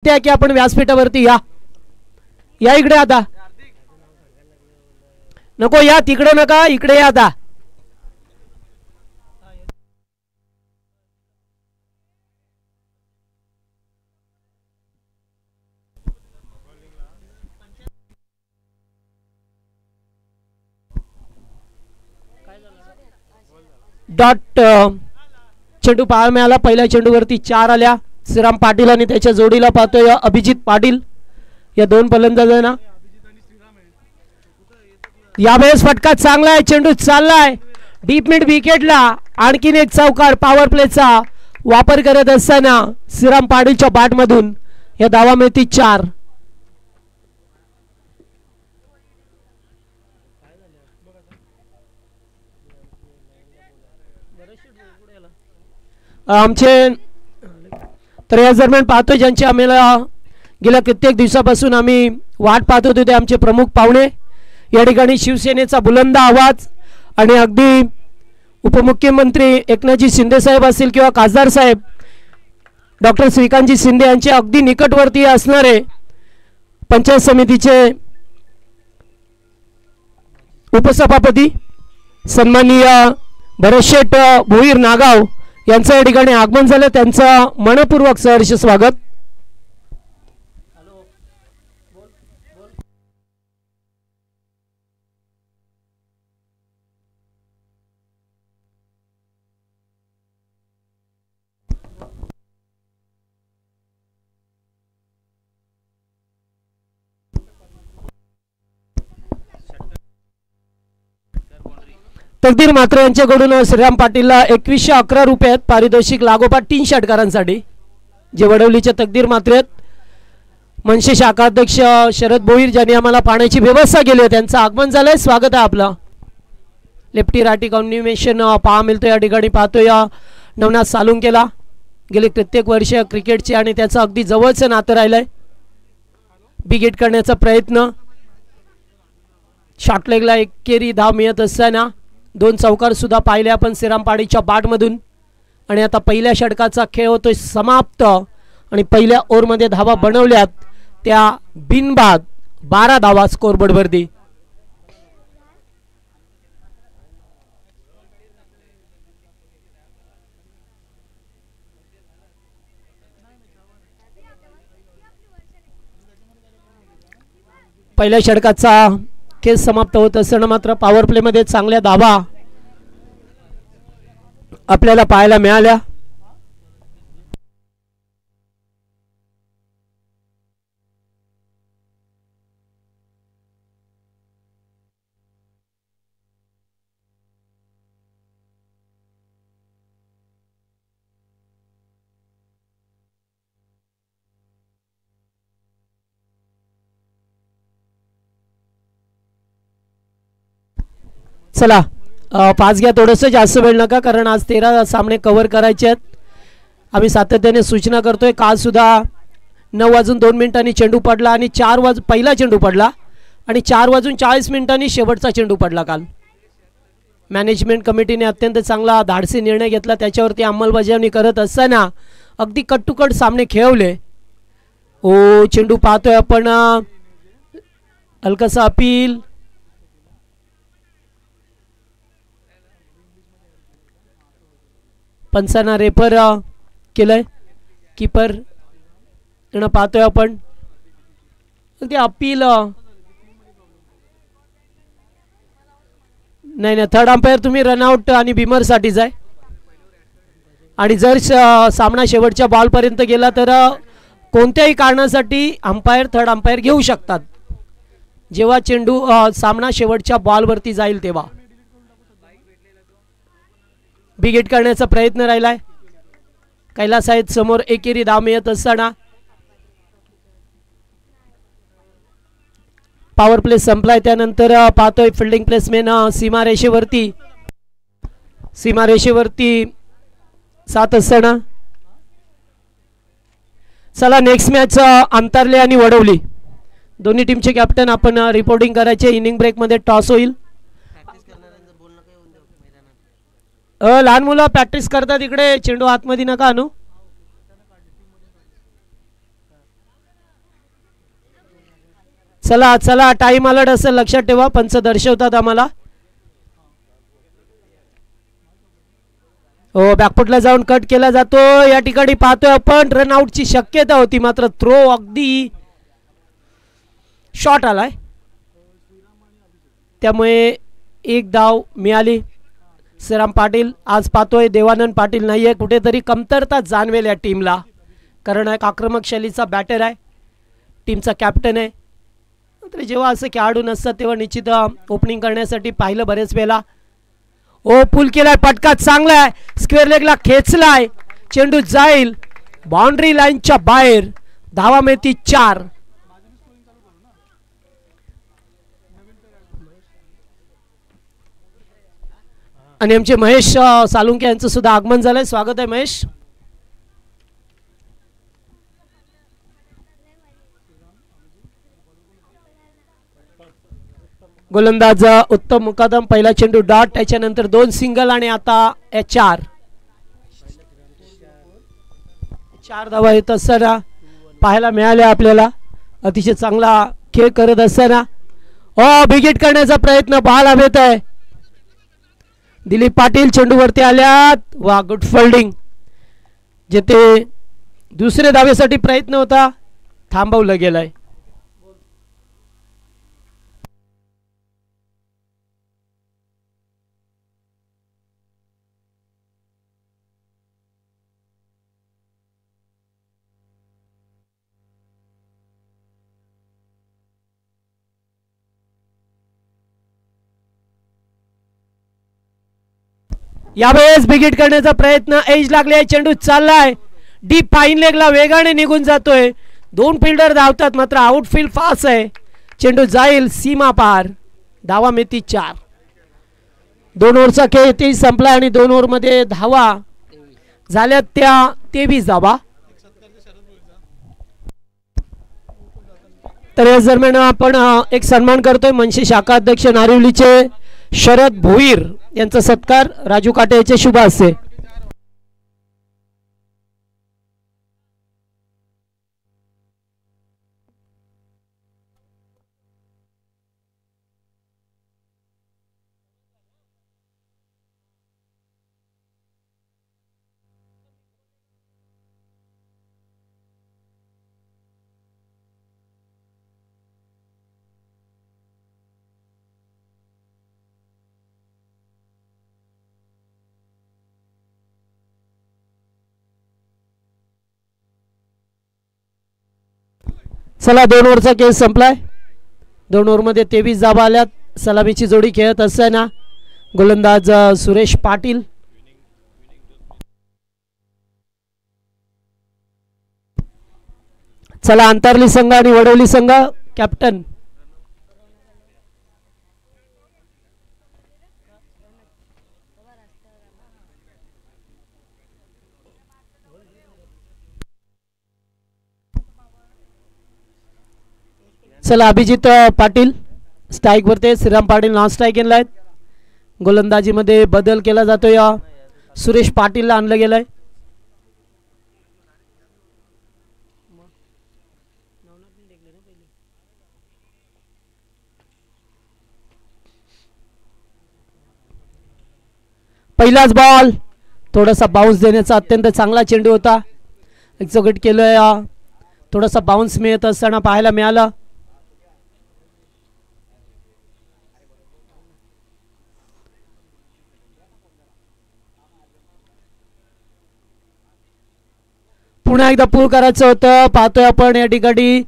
त्या की आपण व्यासपीठावरती या या इकडे आता नको या तिकडे नका इकडे या आता डॉट चेंडू पाहायला मिळाला पहिल्या चेंडूवरती 4 आल्या श्रीराम पाटील आणि त्याच्या जोडीला पाहतोय अभिजित पाटील या दोन फलंदाजांना यावेळेस फटका चांगला आहे चेंडू चाललाय डीप मिड विकेटला आणखीन एक चौकार पॉवर प्लेचा वापर करत असताना श्रीराम पाटीलच्या बॅट मधून या धावा मिळतील 4 आमचे तर या दरम्यान पाहतोय ज्यांची आम्हाला गेल्या कित्येक दिवसापासून आम्ही वाट पाहत होतो ते आमचे प्रमुख पाहुणे या ठिकाणी शिवसेनेचा बुलंद आवाज आणि अगदी उपमुख्यमंत्री एकनाथजी शिंदे साहेब असतील किंवा खासदार साहेब डॉक्टर श्रीकांतजी शिंदे यांचे अगदी निकटवर्तीय असणारे पंचायत समितीचे उपसभापती सन्माननीय भरतशेठ भोईर नागाव यांचं या ठिकाणी आगमन झालं त्यांचं मनपूर्वक सहर्ष स्वागत तकदीर मात्र यांच्याकडून श्रीराम पाटीलला 2111 रुपयात पारितोषिक लागोपाठ 3 षटकारांसाठी जे वडवलीचे तकदीर मात्र आहेत मनसे शाखा अध्यक्ष शरद भोईर ज्यांनी आम्हाला पाण्याची व्यवस्था केली आहे त्यांचं आगमन झालंय स्वागत आहे आपलं लेफ्टी रायटी कॉम्बिनेशन पहा मिळतो या ठिकाणी पाहतो या नवनाथ सालुंकेला गेले कित्येक वर्ष क्रिकेटचे आणि त्याचं अगदी जवळचं नातं राहिलंय बिग हिट करण्याचा प्रयत्न शॉर्ट लेगला एकेरी धाव मिळत असताना 2 चौकार सुद्धा पाहिले आपण श्रीराम पाटीलच्या बॅटमधून आणि आता पहिल्या षटकाचा खेळ होतोय समाप्त आणि पहिल्या ओव्हरमध्ये धावा बनवल्यात त्या बिनबाद 12 धावा स्कोरबोर्डवरती पहिल्या षटकाचा खेळ समाप्त होत असताना मात्र पॉवर प्ले मध्ये चांगल्या धावा आपल्याला पाहायला मिळाल्या चला पाच घ्या थोडंसं जास्त वेळ नका कारण आज 13 सामने कव्हर करायचे आहेत आम्ही सातत्याने सूचना करतोय काल सुद्धा 9:02 चेंडू पडला आणि 4 पहिला चेंडू पडला आणि 4:40 शेवटचा चेंडू पडला काल मॅनेजमेंट कमिटीने अत्यंत चांगला धाडसी निर्णय घेतला त्याच्यावरती अंमलबजावणी करत असताना अगदी कट टू कट सामने खेळवले ओ चेंडू पाहतोय आपण हलकासा अपील पंचांना रेफर केलंय कीपर पाहतोय आपण ते अपील नाही थर्ड अंपायर तुम्ही रनआउट आणि बिमर साठीच आहे आणि जर सामना शेवटच्या बॉल पर्यंत गेला तर कोणत्याही कारणासाठी अंपायर थर्ड अंपायर घेऊ शकतात जेव्हा चेंडू सामना शेवटच्या बॉलवरती जाईल तेव्हा बिग हिट करण्याचा प्रयत्न राहिलाय कैलास आहेत समोर एकेरी धाव मिळत असताना पॉवर प्ले संपलाय त्यानंतर पाहतोय फिल्डिंग प्लेसमेन सीमारेषेवरती सात असताना चला नेक्स्ट मॅच अंतरले आणि वडवली दोन्ही टीमचे कॅप्टन आपण रिपोर्टिंग करायचे इनिंग ब्रेक मध्ये टॉस होईल लहान मुलं प्रॅक्टिस करतात इकडे चेंडू आतमध्ये नका आणू चला चला, टाइम अलर्ट असेल लक्षात ठेवा, पंच दर्शवतात आम्हाला. हो, बॅकफुटला जाऊन कट केला जातो. या ठिकाणी पाहतोय आपण रनआउटची शक्यता होती, मात्र थ्रो अगदी शॉट आलाय, त्यामुळे एक धाव मिळाली. श्रीराम पाटील, आज पाहतोय देवानंद पाटील नाहीये, कुठेतरी कमतरता जाणवेल या टीमला, कारण एक आक्रमक शैलीचा बॅटर आहे, टीमचा कॅप्टन आहे. तर जेव्हा असं खेळाडू नसतात तेव्हा निश्चित ओपनिंग करण्यासाठी पाहिलं बरेच वेळा. ओ, पुल केलाय, पटका चांगला आहे, स्क्वेअर लेगला खेचलाय, चेंडू जाईल बाउंड्री लाईनच्या बाहेर. धावा मिळती 4. आणि आमचे महेश सालुंके यांचं सुद्धा आगमन झालंय. स्वागत आहे महेश. गोलंदाज उत्तम मुकादम, पहिला चेंडू डॉट, त्याच्यानंतर 2 सिंगल आणि आता 4 धावा येत असताना पाहायला मिळाल्या आपल्याला. अतिशय चांगला खेळ करत असताना बिगिट करण्याचा प्रयत्न पाहायला मिळत आहे. दिलीप पाटील चेंडूवरती आल्यात. वा, गुड फिल्डिंग. जेथे दुसऱ्या धावेसाठी प्रयत्न होता थांबवलं गेलंय. यावेळेस बिगिट करण्याचा प्रयत्न, एज लागले, चेंडू चाललाय डीप फाईन लेगला, वेगाने निघून जातोय. 2 फिल्डर धावतात, मात्र आउटफील्ड फास्ट आहे, चेंडू जाईल सीमा पार. धावा मिळती 4. 2 ओव्हरचा खेळ ते संपला आणि 2 ओव्हरमध्ये धावा झाल्या त्या 23 धावा. तर या दरम्यान आपण एक सन्मान करतोय. मनसे शाखा अध्यक्ष नारिवलीचे शरद भोईर यांचा सत्कार राजू काटे याचे शुभ हस्ते. चला, 2 ओव्हरचा खेळ संपलाय. 2 ओव्हरमध्ये 23 धावा आल्यात. सलामीची जोडी खेळत असताना गोलंदाज सुरेश पाटील. चला, अंतरली संघ आणि वडवली संघ, कॅप्टन चला, अभिजित पाटील स्ट्राईक वरते, श्रीराम पाटील नॉन स्ट्राईक गेलाय. गोलंदाजीमध्ये बदल केला जातो, या सुरेश पाटीलला आणलं गेलंय. पहिलाच बॉल, थोडासा बाउन्स देण्याचा अत्यंत चांगला चेंडू होता. एक्झिक्यूट केलंय, थोडासा बाउन्स मिळत असताना पाहायला मिळालं. पुन्हा एकदा पूल करायचं होतं. पाहतोय आपण या ठिकाणी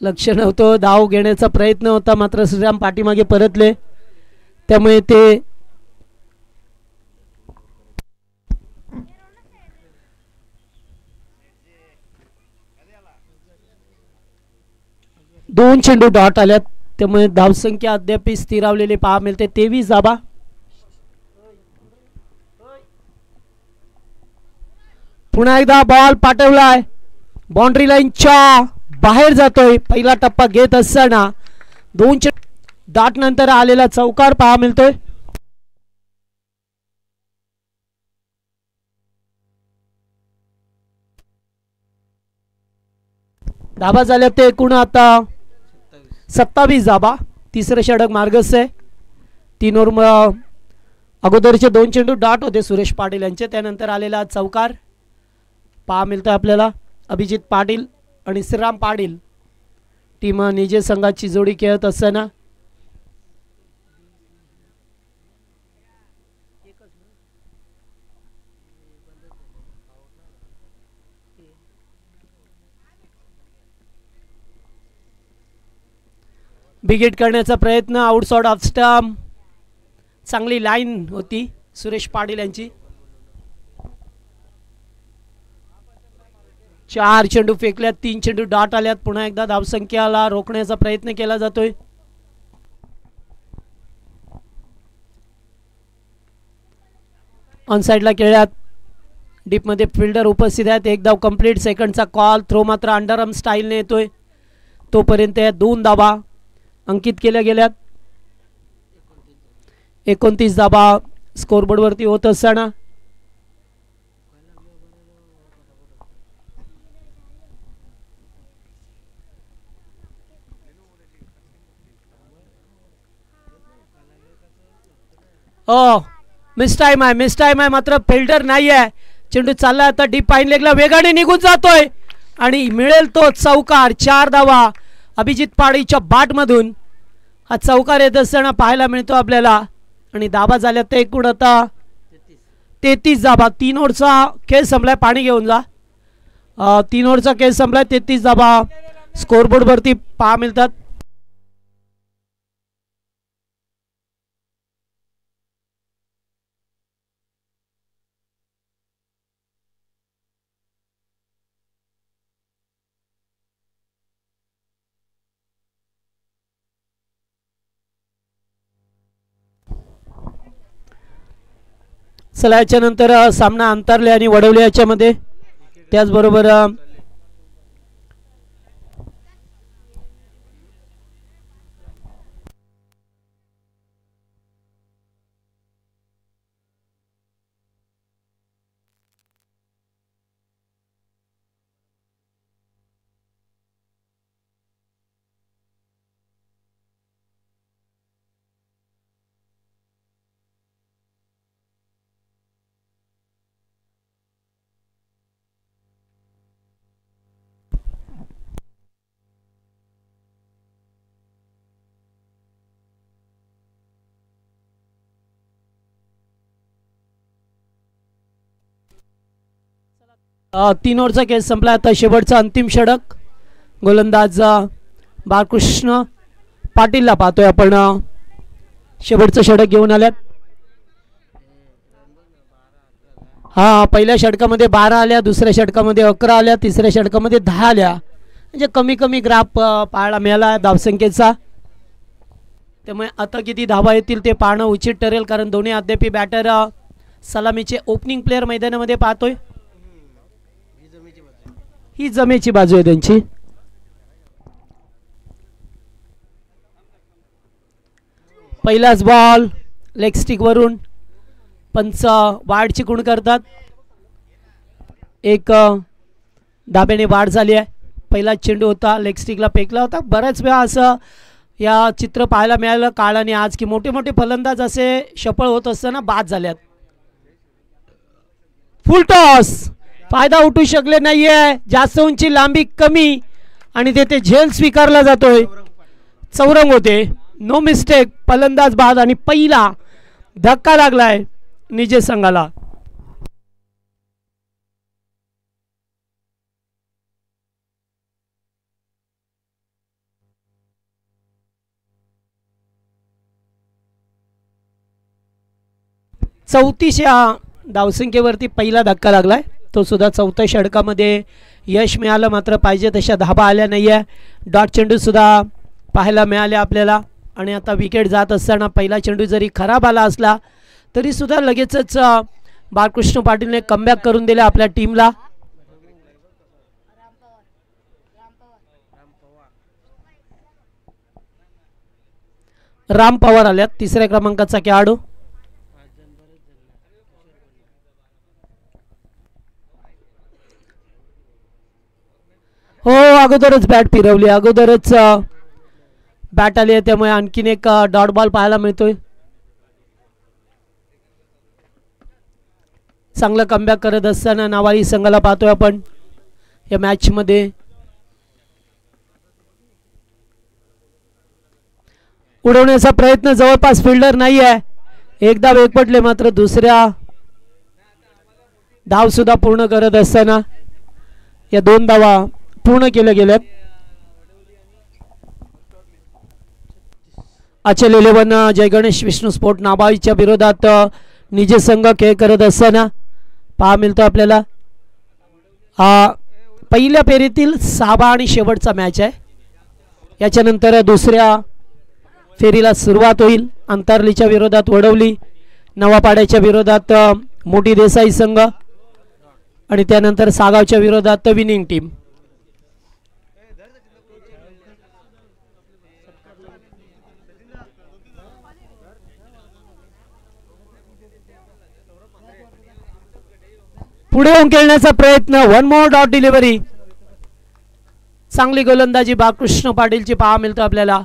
लक्ष नव्हतं, धाव घेण्याचा प्रयत्न होता, मात्र श्रीराम पाठीमागे परतले, त्यामुळे ते दोन चेंडू डॉट आल्यात, त्यामुळे धावसंख्या अद्याप स्थिरावलेली पाहा मिळते. 23 धावा. पुन्हा एकदा बॉल पाठवलाय, बाउंड्री लाईनच्या बाहेर जातोय. पहिला टप्पा घेत असताना 2 चेंडू डॉट नंतर आलेला चौकार पाहा मिळतोय. धाबा झाल्या ते एकूण आता 27 धाबा. तिसरं षटक मार्गस्थ आहे. 3 ओव्हर अगोदरचे 2 चेंडू डॉट होते सुरेश पाटील यांचे. त्यानंतर आलेला चौकार पहा मिळतोय आपल्याला. अभिजित पाटील आणि श्रीराम पाटील टीम निजे संघाची जोडी खेळत असताना बिग हिट करण्याचा प्रयत्न. Outside off stump. चांगली लाईन होती सुरेश पाटील यांची. 4 चेंडू फेकल्यात. 3 चेंडू डॉट आल्यात. पुन्हा एकदा धावसंख्याला रोखण्याचा प्रयत्न केला जातोय. ऑन साइडला खेळ्यात. डीपमध्ये फिल्डर उपस्थित आहेत. 1 धाव कंप्लीट. सेकंडचा कॉल. थ्रो मात्र अंडरआर्म स्टाईलने येतोय. तोपर्यंत 2 धावा अंकित केल्या गेल्यात. 29 धाबा स्कोरबोर्डवरती होत असताना मिस टाइम आहे मात्र फिल्डर नाही आहे. चेंडू चालला आता डीप पाईन लेगला वेगाने निघून जातोय आणि मिळेल तो चौकार. 4 धावा अभिजित पाडीच्या बॅटमधून हा चौकार येत असताना पाहायला मिळतो आपल्याला. आणि धाबा झाल्या ते एकूण आता 33 धाबा. 3 ओव्हरचा खेळ संपलाय. पाणी घेऊन जा. 3 ओव्हरचा खेळ संपलाय. 33 धाबा स्कोरबोर्डवरती पहा मिळतात. चला याच्यानंतर सामना अंतरले आणि वडवले याच्यामध्ये. त्याचबरोबर तीन ओव्हरचा खेळ संपला. आता शेवटचा अंतिम षटक. गोलंदाज बाळकृष्ण पाटीलला पाहतोय आपण. शेवटचं षटक घेऊन आल्यात. हा पहिल्या षटकामध्ये 12 आल्या. दुसऱ्या षटकामध्ये 11 आल्या. तिसऱ्या षटकामध्ये 10 आल्या. म्हणजे कमी कमी ग्राफ पाहायला मिळाला धावसंख्येचा. त्यामुळे आता किती धावा येतील ते पाहणं उचित ठरेल. कारण दोन्ही अद्यापी बॅटर सलामीचे ओपनिंग प्लेयर मैदानामध्ये पाहतोय. ही जमेची बाजू आहे त्यांची. पहिलाच बॉल लेग स्टिक वरून पंच वाढ चिकून करतात. एक धाब्याने वाढ झाली आहे. पहिला चेंडू होता लेग स्टिकला फेकला होता. बऱ्याच वेळा असं या चित्र पाहायला मिळालं काल आणि आज की मोठे मोठे फलंदाज असे सफळ होत असताना बाद झाल्यात. Full toss. फायदा उठू शकले नाहीये. जास्त उंची लांबी कमी आणि तेथे झेल स्वीकारला जातोय. चौरंग होते. No mistake. फलंदाज बाद आणि पहिला धक्का लागलाय निजे संघाला. चौतीसच्या धावसंख्येवरती पहिला धक्का लागलाय. तो सुद्धा चौथ्या षटकामध्ये यश मिळालं. मात्र पाहिजे तशा धाबा आल्या नाही आहे. डॉट चेंडू सुद्धा पाहायला मिळाले आपल्याला. आणि आता विकेट जात असताना पहिला चेंडू जरी खराब आला असला तरी सुद्धा लगेचच बाळकृष्ण पाटीलने कमबॅक करून दिला आपल्या टीमला. राम पवार आल्यात तिसऱ्या क्रमांकाचा खेळाडू. हो अगोदरच बॅट फिरवली, अगोदरच बॅट आली आहे, त्यामुळे आणखीन एक डॉट बॉल पाहायला मिळतोय. चांगलं कमबॅक करत असताना नावाली संघाला पाहतोय आपण या मॅच मध्ये. उडवण्याचा प्रयत्न, जवळपास फिल्डर नाही आहे, एकदा वेगपटले, मात्र दुसऱ्या धाव सुद्धा पूर्ण करत असताना या 2 धावा पूर्ण केल्या गेल्यात. अचल 11 जय गणेश विष्णू स्पोर्ट नाबाईच्या विरोधात निज संघ खेळ करत असताना पहा मिळतो आपल्याला. पहिल्या फेरीतील 6वा आणि शेवटचा मॅच आहे. याच्यानंतर दुसऱ्या फेरीला सुरुवात होईल. अंतरलीच्या विरोधात वडवली, नवापाड्याच्या विरोधात मोठी देसाई संघ आणि त्यानंतर सागावच्या विरोधात विनिंग टीम. पुढे येऊन खेळण्याचा प्रयत्न, 1 मोर डॉट डिलिव्हरी. चांगली गोलंदाजी बाळकृष्ण पाटीलची पहा मिळतो आपल्याला.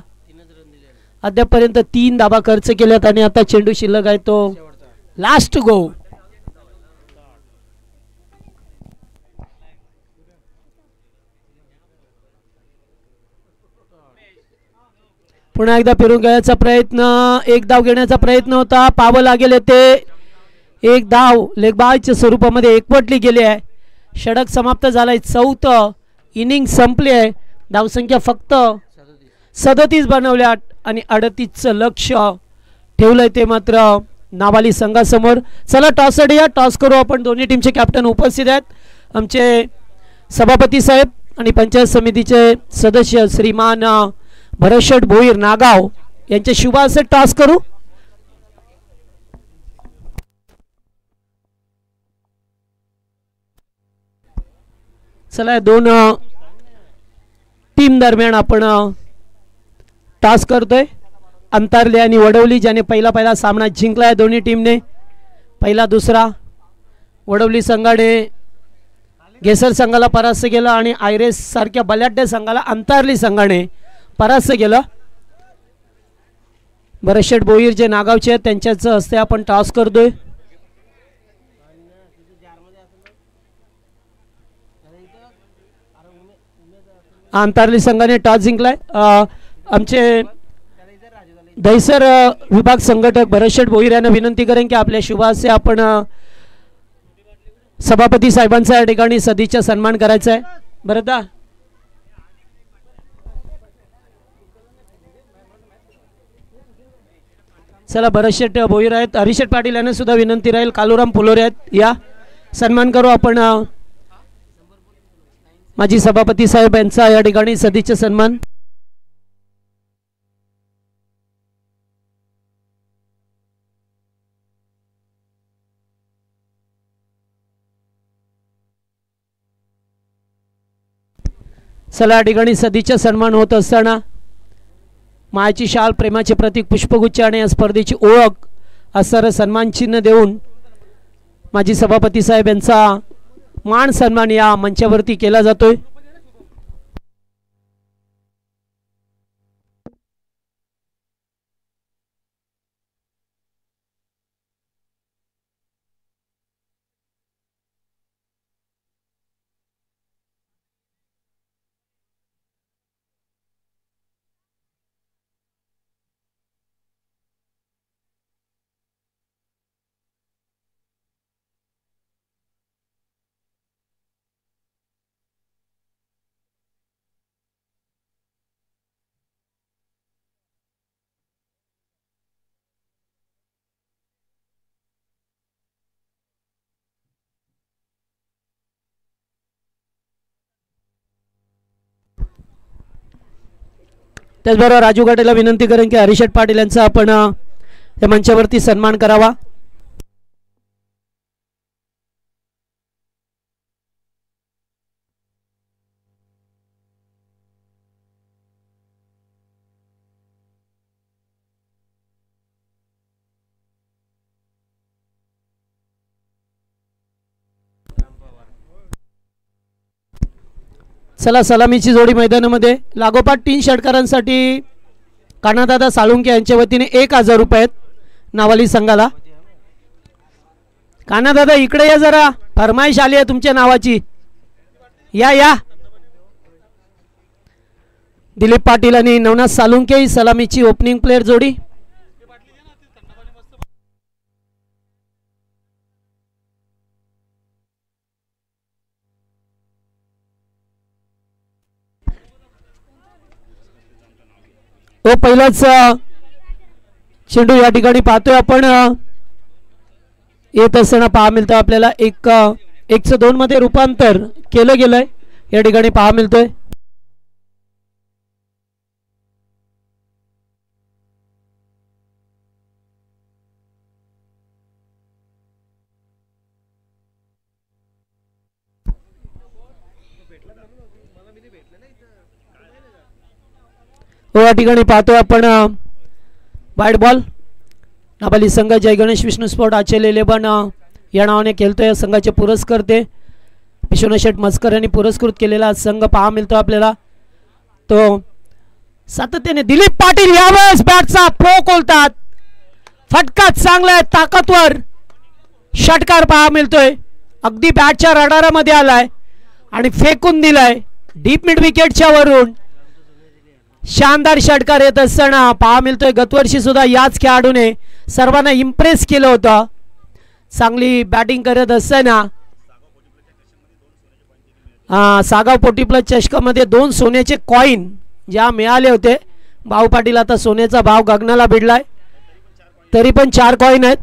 अद्यापर्यंत 3 धावा खर्च केल्यात आणि आता चेंडू शिल्लक आहे तो लास्ट गो. पुन्हा एकदा फिरून घेण्याचा प्रयत्न, 1 धाव घेण्याचा प्रयत्न होता, पाहावं लागेल ते 1 धाव लेगबायच्या स्वरूपामध्ये एकवटली गेली आहे. षटक समाप्त झालाय, 4थं इनिंग संपली आहे. धावसंख्या फक्त 37 बनवल्या आणि 38चं लक्ष ठेवलंय ते मात्र नावाली संघासमोर. चला टॉससाठी या, टॉस करू आपण. दोन्ही टीमचे कॅप्टन उपस्थित आहेत, आमचे सभापती साहेब आणि पंचायत समितीचे सदस्य श्रीमान भरतशेठ भोईर नागाव यांचे शुभ असे टॉस करू. चला 2 टीम दरम्यान आपण टॉस करतोय. अंतरली आणि वडवली ज्याने पहिला सामना जिंकला आहे दोन्ही टीमने. पहिला दुसरा वडवली संघाने घेसर संघाला परास्त केलं आणि आयरेस सारख्या बलाढ्य संघाला अंतरली संघाने परास्त केलं. भरतशेठ भोईर जे नागावचे आहेत त्यांच्याच हस्ते आपण टॉस करतोय. अंतरली संघाने टॉस जिंकलाय. आमचे दहिसर विभाग संघटक भरतशेठ भोईर यांना विनंती करेन की आपल्या शुभासे आपण सभापती साहेबांचा या ठिकाणी सदिच्छा सन्मान करायचा आहे. बरं चला भरतशेठ भोईर आहेत, हरिशेठ पाटील यांना सुद्धा विनंती राहील, कालूराम फुलोरे आहेत, या सन्मान करू आपण. माजी सभापती साहेब यांचा या ठिकाणी सदिच्छा सन्मान. चला या ठिकाणी सदिच्छा सन्मान होत असताना मायाची शाल, प्रेमाचे प्रतीक, पुष्पगुच्छ आणि या स्पर्धेची ओळख असणारं सन्मान चिन्ह देऊन माजी सभापती साहेब यांचा मान सन्मान या मंचावरती केला जातोय. त्याचबरोबर राजू गाटेला विनंती करेन की हरिशेठ पाटील यांचा आपण या मंचावरती सन्मान करावा. चला सलामीची जोडी मैदानामध्ये लागोपाठ 3 षटकारांसाठी कानादादा साळुंके यांच्या वतीने 1000 रुपये आहेत नावाली संघाला. कानादादा इकडे या जरा, फरमाईश आली आहे तुमच्या नावाची. या या. दिलीप पाटील आणि नवनाथ साळुंके ही सलामीची ओपनिंग प्लेयर जोडी. तो पहिलाच चेंडू या ठिकाणी पाहतोय आपण. येत असताना पहा मिळतं आपल्याला 1-2 मध्ये रूपांतर केलं गेलंय या ठिकाणी पहा मिळतोय. या ठिकाणी पाहतोय आपण वाईट बॉल. नाबाली संघ जय गणेश विष्णू स्पोर्ट आचेल 11 या नावाने खेळतोय. संघाचे पुरस्कर्ते विश्वनाथ शेठ मस्कर यांनी पुरस्कृत केलेला संघ पहा मिळतो आपल्याला. तो सातत्याने दिलीप पाटील यावेळेस बॅटचा प्रो खोलतात. फटका चांगला आहे, ताकदवर षटकार पहा मिळतोय. अगदी बॅटच्या रडारामध्ये आलाय आणि फेकून दिलाय डीप मिड विकेटच्या वरून. शानदार षटकार येत असताना पहा मिळतोय. गतवर्षी सुद्धा याच खेळाडूने सर्वांना इम्प्रेस केलं होतं. चांगली बॅटिंग करत असताना सागाव पोटी प्लस चषकामध्ये 2 सोन्याचे कॉइन ज्या मिळाले होते. भाऊ पाटील आता सोन्याचा भाव गगनाला भिडलाय, तरी पण 4 कॉइन आहेत.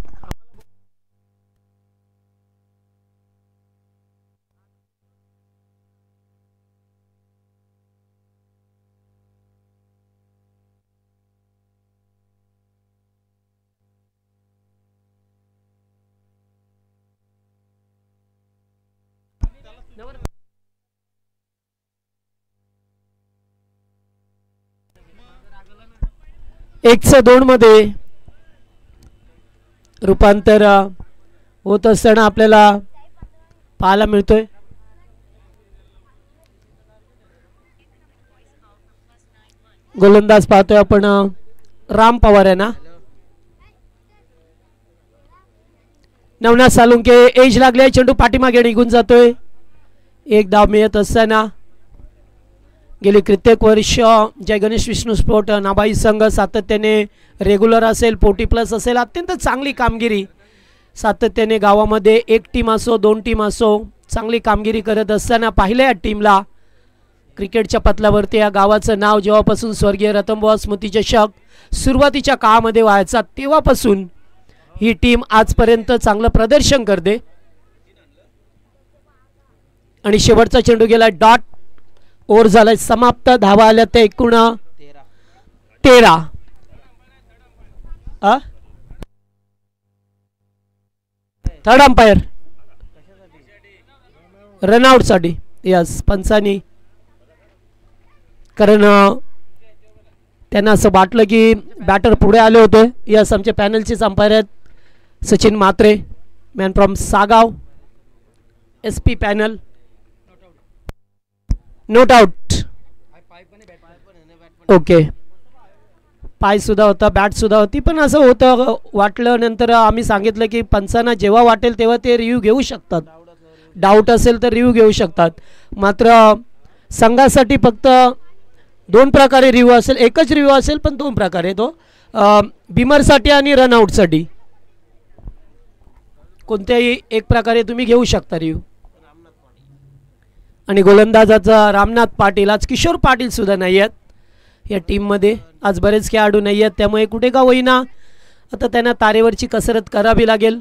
एक 2 मध्ये रूपांतर होत असताना आपल्याला पाहायला मिळतोय. गोलंदाज पाहतोय आपण राम पवार आहे ना. नवनाथ साळुंके एज लागले, चेंडू पाठीमागे निघून जातोय. 1 धाव मिळत असताना गेली कित्येक वर्ष जय गणेश विष्णू स्पोर्ट नाबाई संघ सातत्याने रेग्युलर असेल, पोटी प्लस असेल, अत्यंत चांगली कामगिरी सातत्याने गावामध्ये 1 टीम असो 2 टीम असो चांगली कामगिरी करत असताना पाहिलं या टीमला क्रिकेटच्या पतलावरती या गावाचं नाव जेव्हापासून स्वर्गीय रतनबुवा स्मृती चषक सुरुवातीच्या काळामध्ये व्हायचा तेव्हापासून ही टीम आजपर्यंत चांगलं प्रदर्शन करते. आणि शेवटचा चेंडू गेला, डॉट ओव्हर झालाय समाप्त. धावा आल्या त्या एकूण 13. थर्ड अंपायर रनआउट साठी यस पंचानी, कारण त्यांना असं वाटलं की बॅटर पुढे आले होते. यस आमच्या पॅनलचेच अंपायर आहेत Sachin Mhatre, man from Sagav SP panel. Not out. Okay, पाय सुद्धा होता, बॅट सुद्धा होती, पण असं होतं वाटलं. नंतर आम्ही सांगितलं की पंचांना जेव्हा वाटेल तेव्हा ते रिव्ह्यू घेऊ शकतात, डाऊट असेल तर रिव्ह्यू घेऊ शकतात. मात्र संघासाठी फक्त 2 प्रकारे रिव्ह्यू असेल, एकच रिव्ह्यू असेल पण 2 प्रकारे, तो बिमरसाठी आणि रनआउटसाठी कोणत्याही एक प्रकारे तुम्ही घेऊ शकता रिव्ह्यू. आणि गोलंदाजाचा रामनाथ पाटील, आज किशोर पाटील सुद्धा नाही आहेत या टीममध्ये, आज बरेच खेळाडू नाही आहेत, त्यामुळे कुठे का होईना आता त्यांना तारेवरची कसरत करावी लागेल.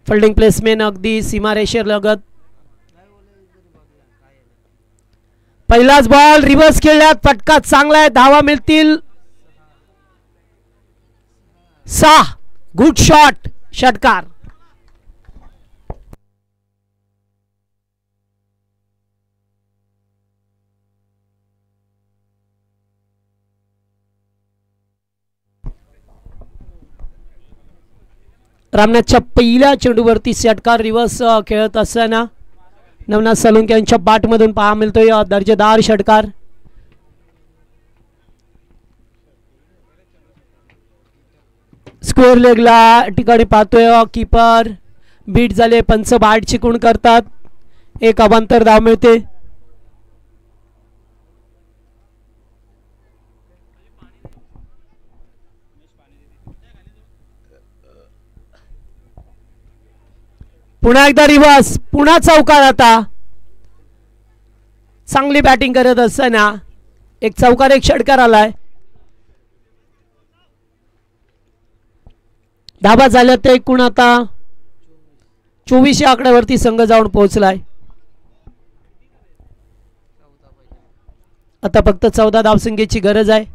फिल्डिंग प्लेसमेंट अगदी सीमारेषेर लगत. पहिलाच बॉल रिव्हर्स खेळल्यात, फटका चांगला आहे, धावा मिळतील 6. गुड शॉट, षटकार. रामनाथच्या पहिल्या चेंडूवरती षटकार रिव्हर्स खेळत असताना नवनाथ सालुंके यांच्या बॅटमधून पहा मिळतोय दर्जेदार षटकार. स्क्वेअर लेगला ठिकाणी पाहतोय कीपर बीट झाले. पंच बॅट चिकून करतात. एक अवांतर धाव मिळते. पुन्हा एकदा रिव्हर्स. पुन्हा चौकार. आता चांगली बॅटिंग करत असताना एक चौकार एक षटकार आलाय. धाबा झाल्या ते एकूण आता 24 आकड्यावरती संघ जाऊन पोहोचलाय. आता फक्त 14 धावसंख्येची गरज आहे.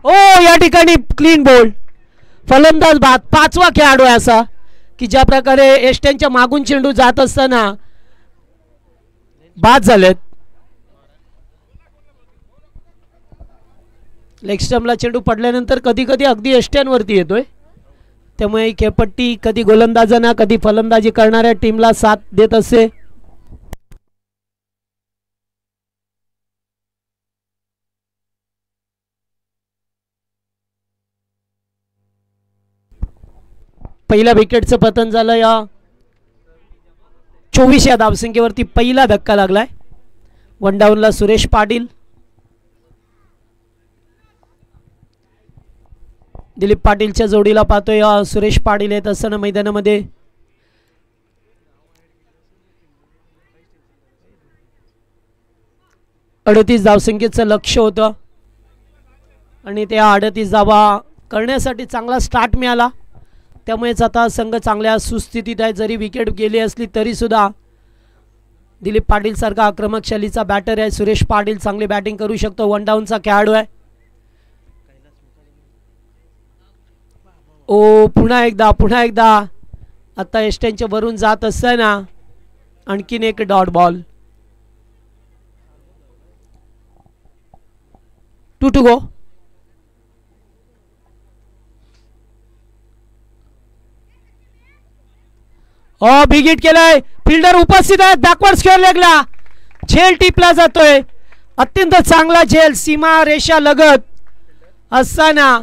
ओ या ठिकाणी क्लीन बोल्ड. फलंदाज बाद. 5वा खेळाडू आहे असा की ज्या प्रकारे एस्टेनच्या मागून चेंडू जात असताना बाद झालेत. लेग स्टंपला चेंडू पडल्यानंतर कधी कधी अगदी एस्टेनवरती येतोय. त्यामुळे ही खेळपट्टी कधी गोलंदाजांना कधी फलंदाजी करणाऱ्या टीमला साथ देत असते. पहिल्या विकेटचं पतन झालं. या 24 या धावसंख्येवरती पहिला धक्का लागलाय. वन डाऊनला सुरेश पाटील. दिलीप पाटीलच्या जोडीला पाहतोय सुरेश पाटील येत असताना मैदानामध्ये. अडतीस धावसंख्येचं लक्ष होतं आणि त्या 38 धावा करण्यासाठी चांगला स्टार्ट मिळाला. त्यामुळेच आता संघ चांगल्या सुस्थितीत आहे. जरी विकेट गेली असली तरी सुद्धा दिलीप पाटील सारखा आक्रमक शैलीचा बॅटर आहे. सुरेश पाटील चांगली बॅटिंग करू शकतो. वन डाऊनचा खेळाडू आहे. ओ पुन्हा एकदा आता एस्टेनच्या वरून जात असताना आणखीन एक dot ball. 2 to go. Big hit केलाय. फिल्डर उपस्थित आहेत. बॅकवर्ड स्क्वेअर लेगला झेल टिपला जातोय. अत्यंत चांगला झेल सीमा रेषा लगत असताना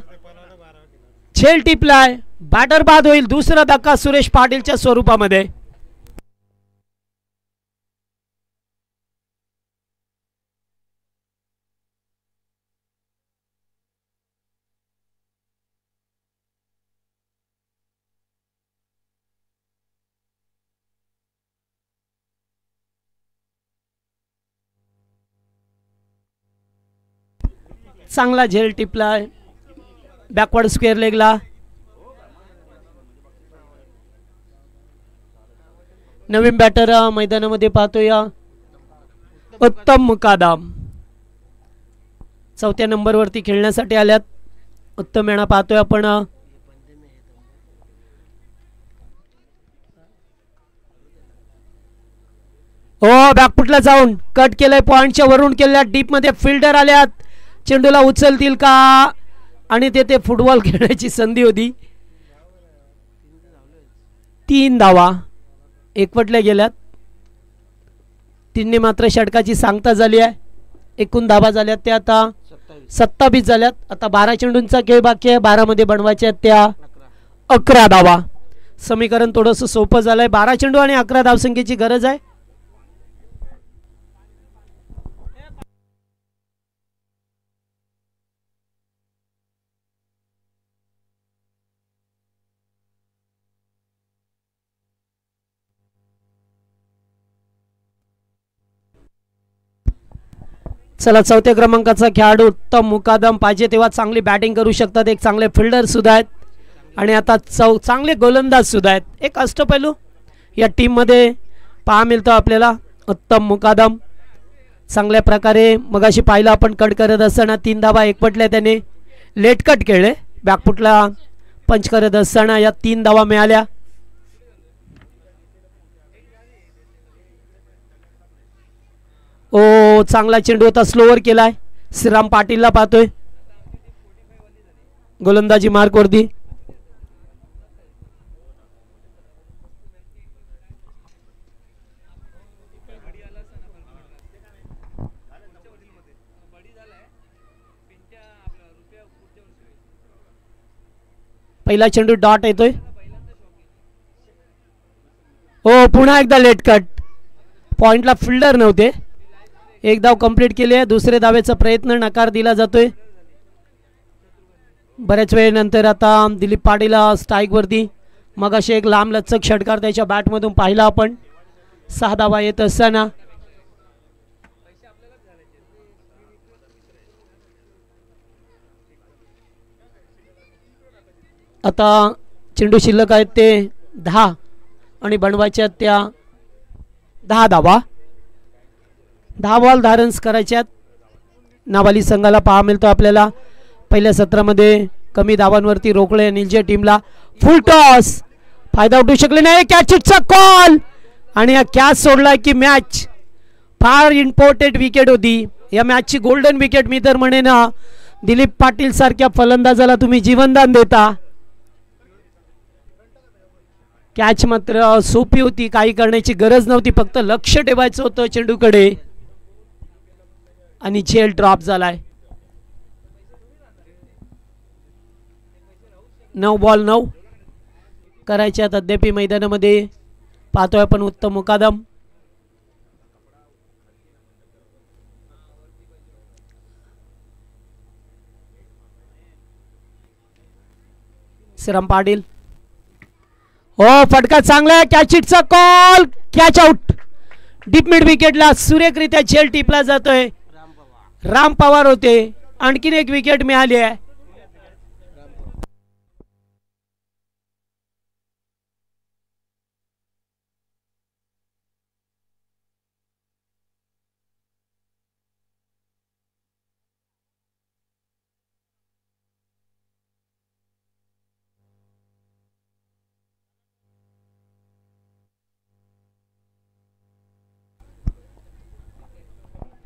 झेल टिपलाय. बॅटर बाद होईल. दुसरा धक्का सुरेश पाटीलच्या स्वरूपामध्ये. चांगला झेल टिपलाय बॅकवर्ड स्क्वेअर लेगला. नवीन बॅटर मैदानामध्ये पाहतोय उत्तम मुकादम. 4थ्या नंबरवरती खेळण्यासाठी आल्यात. उत्तम यांना पाहतोय आपण. बॅकफुटला जाऊन कट केलंय. पॉइंटच्या वरून केलेल्या डीप मध्ये फिल्डर आल्यात. चेंडूला उचलतील का आणि ते फुटबॉल खेळण्याची संधी होती. 3 धावा एकवटल्या गेल्यात. 3ने मात्र षटकाची सांगता झाली आहे. एकूण धावा झाल्यात त्या आता 27 झाल्यात. आता 12 चेंडूंचा खेळ बाकी आहे. 12 मध्ये बनवायच्या त्या 11 धावा. समीकरण थोडंसं सोपं झालंय. 12 चेंडू आणि 11 धावसंख्येची गरज आहे. चला 4थ्या क्रमांकाचा खेळाडू उत्तम मुकादम. पाहिजे तेव्हा चांगली बॅटिंग करू शकतात. एक चांगले फिल्डर सुद्धा आहेत आणि आता चांगले गोलंदाज सुद्धा आहेत. एक अष्टपैलू या टीम मध्ये पहा मिळतो आपल्याला. उत्तम मुकादम चांगल्या प्रकारे मगाशी पाहिलं आपण कट करत असताना 3 धावा एकवटल्या. त्याने लेट कट केले. बॅकफुटला पंच करत असताना या 3 धावा मिळाल्या. ओ चांगला चेंडू होता, स्लोवर केलाय. श्रीराम पाटीलला पाहतोय गोलंदाजी मार्क वरती. पहिला चेंडू डॉट येतोय. हो पुन्हा एकदा लेट कट. पॉइंटला फिल्डर नव्हते. एक धाव कंप्लीट केली आहे. दुसरे धावेचा प्रयत्न नकार दिला जातोय. बऱ्याच वेळेनंतर आता दिलीप पाटील स्ट्राईक वरती. मग असे एक लांब लचक षटकार त्याच्या बॅटमधून पाहिला आपण. 6 धावा येत असताना आता चेंडू शिल्लक आहेत ते 10 आणि बनवायच्या त्या 10 धावा. 10 बॉल धारन्स करायच्यात. नावाली संघाला पाहा मिळतो आपल्याला. पहिल्या सत्रामध्ये कमी धावांवरती रोखले अनिलच्या टीमला. फुल टॉस फायदा उठू शकले नाही. कॅचचा कॉल आणि हा कॅच सोडलाय की मॅच फार इम्पॉर्टंट विकेट होती. या मॅचची गोल्डन विकेट मी तर म्हणेन. दिलीप पाटील सारख्या फलंदाजाला तुम्ही जीवनदान देता. कॅच मात्र सोपी होती. काही करण्याची गरज नव्हती. फक्त लक्ष ठेवायचं होतं चेंडूकडे आणि झेल ड्रॉप झालाय. 9 बॉल 9 करायच्यात अद्याप मैदानामध्ये. पाहतोय आपण उत्तम मुकादम. श्रीराम पाटील. हो फटका चांगला आहे. कॅचिटचा call. Catch out. Deep mid विकेटला सुरेखरित्या झेल टिपला जातोय. राम पवार होते. आणखीन एक विकेट मिळाली आहे.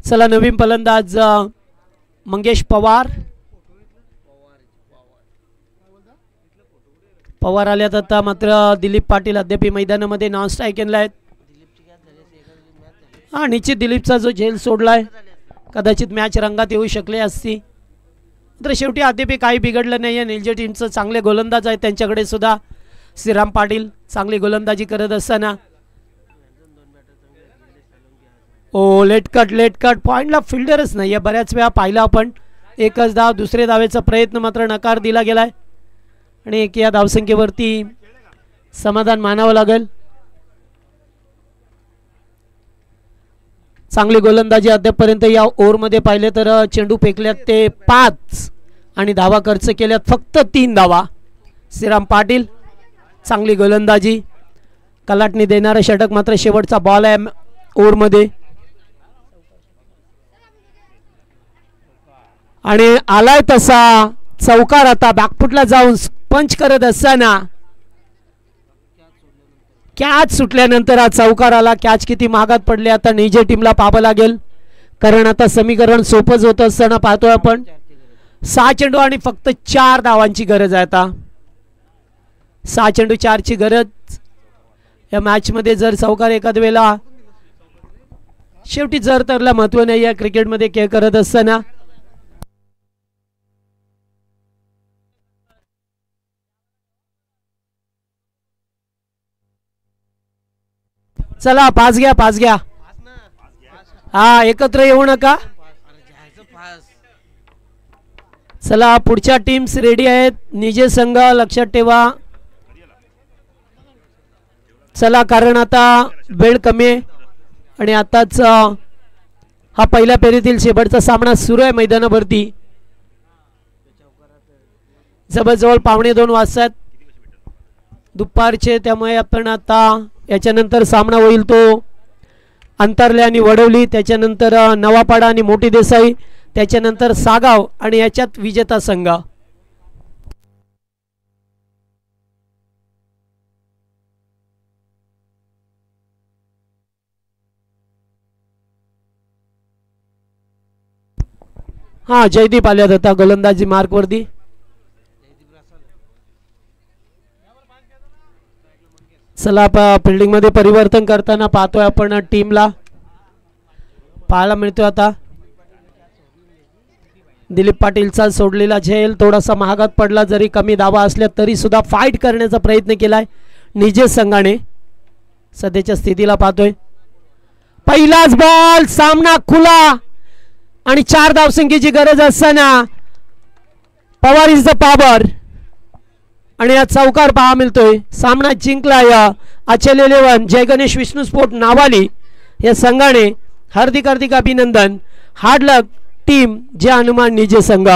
चला नवीन फलंदाज मंगेश पवार. पवार आल्यात आता. मात्र दिलीप पाटील अद्याप मैदानामध्ये नॉन स्ट्राईक केला आहेत. हा निश्चित दिलीपचा जो झेल सोडलाय कदाचित मॅच रंगात येऊ शकले असती. मात्र शेवटी अद्याप काही बिघडलं नाही आहे. निलजे टीमचं चांगले गोलंदाज आहेत. त्यांच्याकडे सुद्धा श्रीराम पाटील चांगली गोलंदाजी करत असताना. ओ लेट कट. पॉइंटला फिल्डरच नाही आहे. बऱ्याच वेळा पाहिला आपण. एकच धाव. दुसरे धावेचा प्रयत्न मात्र नकार दिला गेलाय आणि एक या धावसंख्येवरती समाधान मानावं लागेल. चांगली गोलंदाजी अद्यापपर्यंत या ओव्हरमध्ये पाहिले तर चेंडू फेकल्यात ते 5 आणि धावा खर्च केल्यात फक्त 3 धावा. श्रीराम पाटील चांगली गोलंदाजी. कलाटणी देणारा षटक मात्र शेवटचा बॉल आहे ओव्हरमध्ये आणि आलाय तसा चौकार. आता बॅकफुटला जाऊन पंच करत असताना कॅच सुटल्यानंतर हा चौकार आला. कॅच किती महागात पडले आता निजे टीमला पाहावं लागेल. कारण आता समीकरण सोपंच होत असताना पाहतोय आपण 6 चेंडू आणि फक्त 4 धावांची गरज आहे. आता 6 चेंडू 4 ची गरज. या मॅच मध्ये जर चौकार एखाद वेळेला शेवटी जर तरला महत्व नाही आहे क्रिकेटमध्ये खेळ करत असताना. चला पाच घ्या. हा एकत्र येऊ नका. चला पुढच्या टीम्स रेडी आहेत. निजे संघ लक्षात ठेवा. चला कारण आता वेळ कमी आहे आणि आताच हा पहिल्या फेरीतील शेवटचा सामना सुरू आहे मैदानावरती. जवळजवळ 1:45 वाजतात दुपारचे. त्यामुळे आपण आता याच्यानंतर सामना होईल तो अंतरले आणि वडवली. त्याच्यानंतर नवापाडा आणि मोठी देसाई. त्याच्यानंतर सागाव आणि याच्यात विजेता संघ. हा जयदीप आल्यात होता गोलंदाजी मार्क वरती. चला फिल्डिंग मध्ये परिवर्तन करताना पाहतोय आपण टीमला पाहायला मिळतोय. आता दिलीप पाटीलचा सोडलेला झेल थोडासा महागात पडला, जरी कमी दावा असल्या तरी सुद्धा फाईट करण्याचा प्रयत्न केलाय निजेश संघाने. सध्याच्या स्थितीला पाहतोय पहिलाच बॉल, सामना खुला आणि 4 धावसंख्येची गरज असताना पवार इज द पॉवर आणि या चौकार पहा मिळतोय. सामना जिंकला या अचल 11 जय गणेश विष्णू स्पोर्ट नावाली या संघाने. हार्दिक हार्दिक अभिनंदन. हार्ड लक टीम जय हनुमान निजे संघ.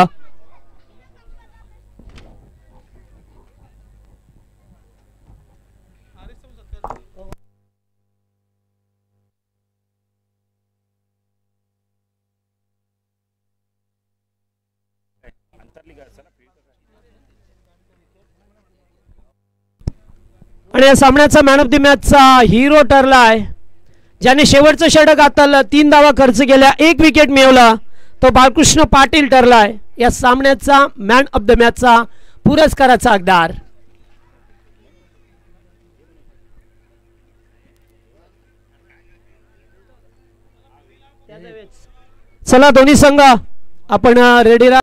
आणि या सामन्याचा मॅन ऑफ द मॅचचा हिरो ठरलाय ज्याने शेवटचं षटक हाताळलं, 3 धावा खर्च केल्या, 1 विकेट मिळवला, तो बाळकृष्ण पाटील ठरलाय या सामन्याचा मॅन ऑफ द मॅचचा पुरस्काराचा हकदार. चला दोन्ही संघ आपण रेडी